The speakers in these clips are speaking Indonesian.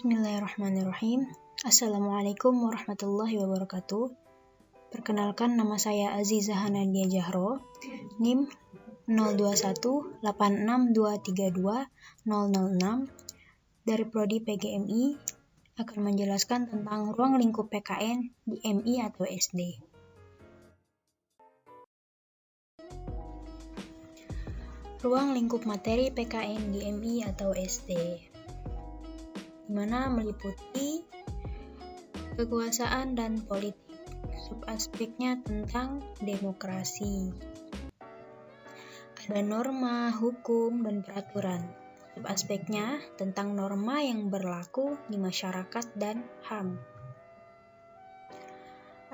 Bismillahirrahmanirrahim. Assalamualaikum warahmatullahi wabarakatuh. Perkenalkan, nama saya Azizah Hanadia Jahro, NIM 021862320006 dari Prodi PGMI, akan menjelaskan tentang ruang lingkup PKN di MI atau SD. Ruang lingkup materi PKN di MI atau SD, di mana meliputi kekuasaan dan politik. Subaspeknya tentang demokrasi. Ada norma, hukum, dan peraturan. Subaspeknya tentang norma yang berlaku di masyarakat dan HAM.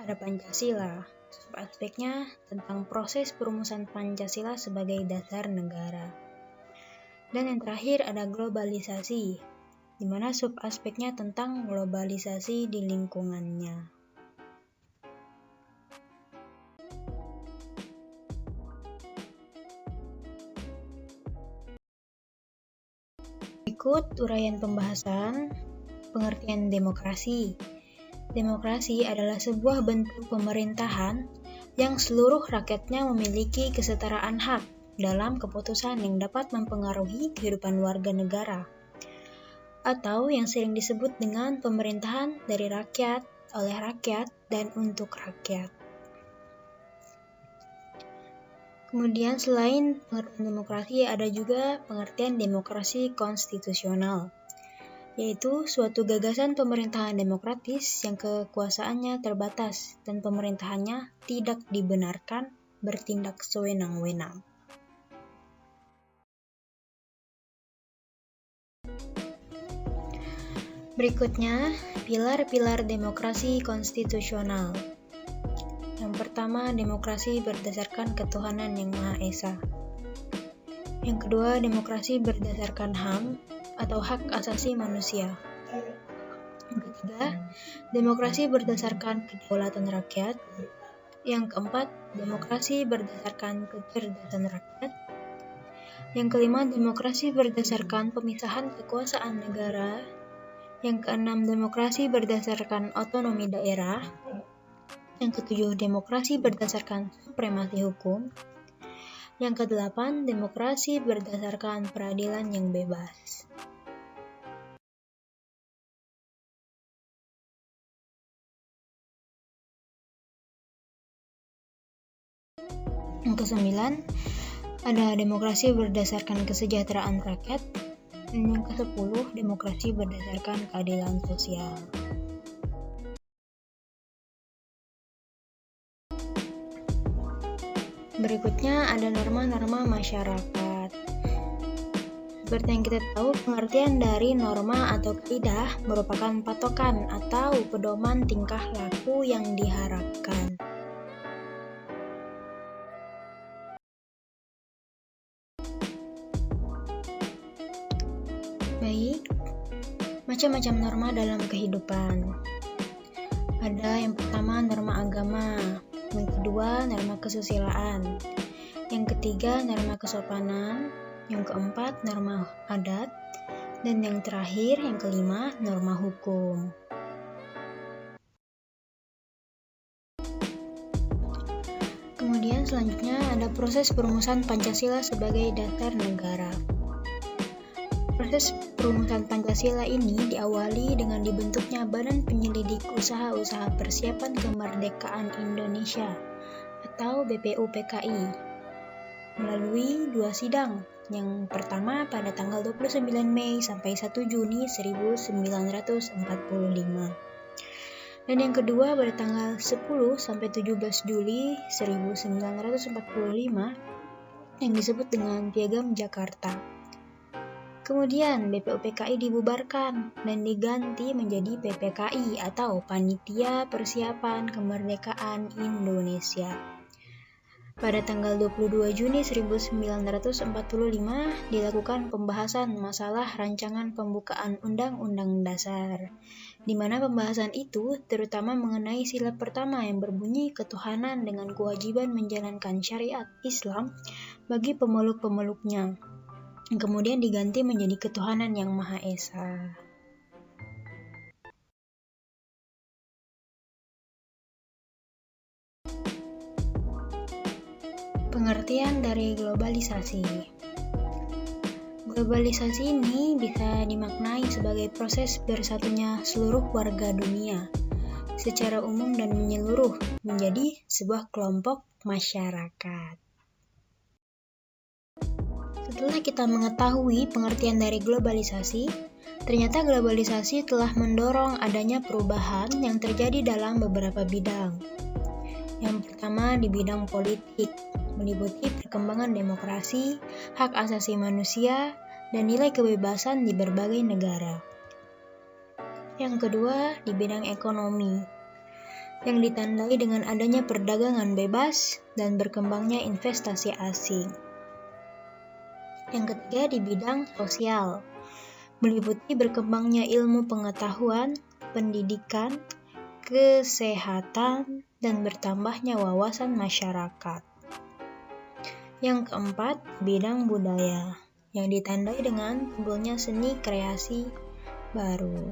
Ada Pancasila. Subaspeknya tentang proses perumusan Pancasila sebagai dasar negara. Dan yang terakhir ada globalisasi, di mana subaspeknya tentang globalisasi di lingkungannya. Berikut uraian pembahasan pengertian demokrasi. Demokrasi adalah sebuah bentuk pemerintahan yang seluruh rakyatnya memiliki kesetaraan hak dalam keputusan yang dapat mempengaruhi kehidupan warga negara, atau yang sering disebut dengan pemerintahan dari rakyat, oleh rakyat, dan untuk rakyat. Kemudian selain pengertian demokrasi, ada juga pengertian demokrasi konstitusional, yaitu suatu gagasan pemerintahan demokratis yang kekuasaannya terbatas dan pemerintahannya tidak dibenarkan bertindak sewenang-wenang. Berikutnya, pilar-pilar demokrasi konstitusional. Yang pertama, demokrasi berdasarkan ketuhanan yang Maha Esa. Yang kedua, demokrasi berdasarkan HAM atau hak asasi manusia. Yang ketiga, demokrasi berdasarkan kedaulatan rakyat. Yang keempat, demokrasi berdasarkan kecerdasan rakyat. Yang kelima, demokrasi berdasarkan pemisahan kekuasaan negara. Yang keenam, demokrasi berdasarkan otonomi daerah. Yang ketujuh, demokrasi berdasarkan supremasi hukum. Yang kedelapan, demokrasi berdasarkan peradilan yang bebas. Yang kesembilan, ada demokrasi berdasarkan kesejahteraan rakyat. Dan yang ke-10, demokrasi berdasarkan keadilan sosial. Berikutnya ada norma-norma masyarakat. Seperti yang kita tahu, pengertian dari norma atau kaidah merupakan patokan atau pedoman tingkah laku yang diharapkan. Baik, macam-macam norma dalam kehidupan. Ada yang pertama, norma agama. Yang kedua, norma kesusilaan. Yang ketiga, norma kesopanan. Yang keempat, norma adat. Dan yang terakhir, yang kelima, norma hukum. Kemudian selanjutnya ada proses perumusan Pancasila sebagai dasar negara. Proses perumusan Pancasila ini diawali dengan dibentuknya Badan Penyelidik Usaha-Usaha Persiapan Kemerdekaan Indonesia atau BPUPKI melalui 2 sidang. Yang pertama pada tanggal 29 Mei sampai 1 Juni 1945. Dan yang kedua pada tanggal 10 sampai 17 Juli 1945 yang disebut dengan Piagam Jakarta. Kemudian BPUPKI dibubarkan dan diganti menjadi PPKI atau Panitia Persiapan Kemerdekaan Indonesia. Pada tanggal 22 Juni 1945 dilakukan pembahasan masalah rancangan pembukaan Undang-Undang Dasar, di mana pembahasan itu terutama mengenai sila pertama yang berbunyi ketuhanan dengan kewajiban menjalankan syariat Islam bagi pemeluk-pemeluknya, yang kemudian diganti menjadi ketuhanan yang Maha Esa. Pengertian dari globalisasi. Globalisasi ini bisa dimaknai sebagai proses bersatunya seluruh warga dunia secara umum dan menyeluruh menjadi sebuah kelompok masyarakat. Setelah kita mengetahui pengertian dari globalisasi, ternyata globalisasi telah mendorong adanya perubahan yang terjadi dalam beberapa bidang. Yang pertama di bidang politik, meliputi perkembangan demokrasi, hak asasi manusia, dan nilai kebebasan di berbagai negara. Yang kedua di bidang ekonomi, yang ditandai dengan adanya perdagangan bebas dan berkembangnya investasi asing. Yang ketiga di bidang sosial, meliputi berkembangnya ilmu pengetahuan, pendidikan, kesehatan, dan bertambahnya wawasan masyarakat. Yang keempat, bidang budaya, yang ditandai dengan timbulnya seni kreasi baru.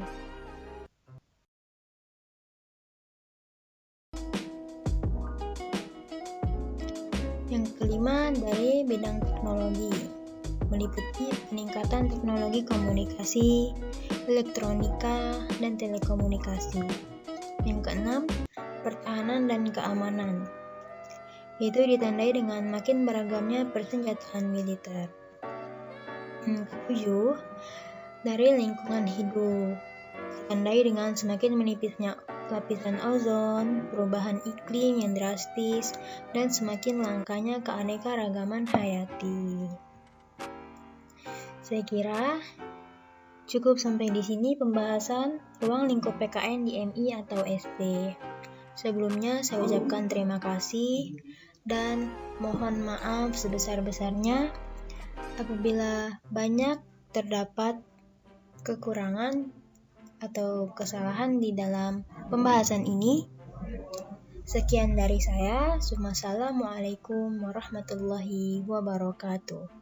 Yang kelima, dari bidang teknologi, meliputi peningkatan teknologi komunikasi, elektronika, dan telekomunikasi. Yang keenam, pertahanan dan keamanan, yaitu ditandai dengan makin beragamnya persenjataan militer. Yang ketujuh, dari lingkungan hidup, ditandai dengan semakin menipisnya lapisan ozon, perubahan iklim yang drastis, dan semakin langkanya keanekaragaman hayati. Saya kira cukup sampai di sini pembahasan ruang lingkup PKN di MI atau SD. Sebelumnya saya ucapkan terima kasih dan mohon maaf sebesar-besarnya apabila banyak terdapat kekurangan atau kesalahan di dalam pembahasan ini. Sekian dari saya. Wassalamualaikum warahmatullahi wabarakatuh.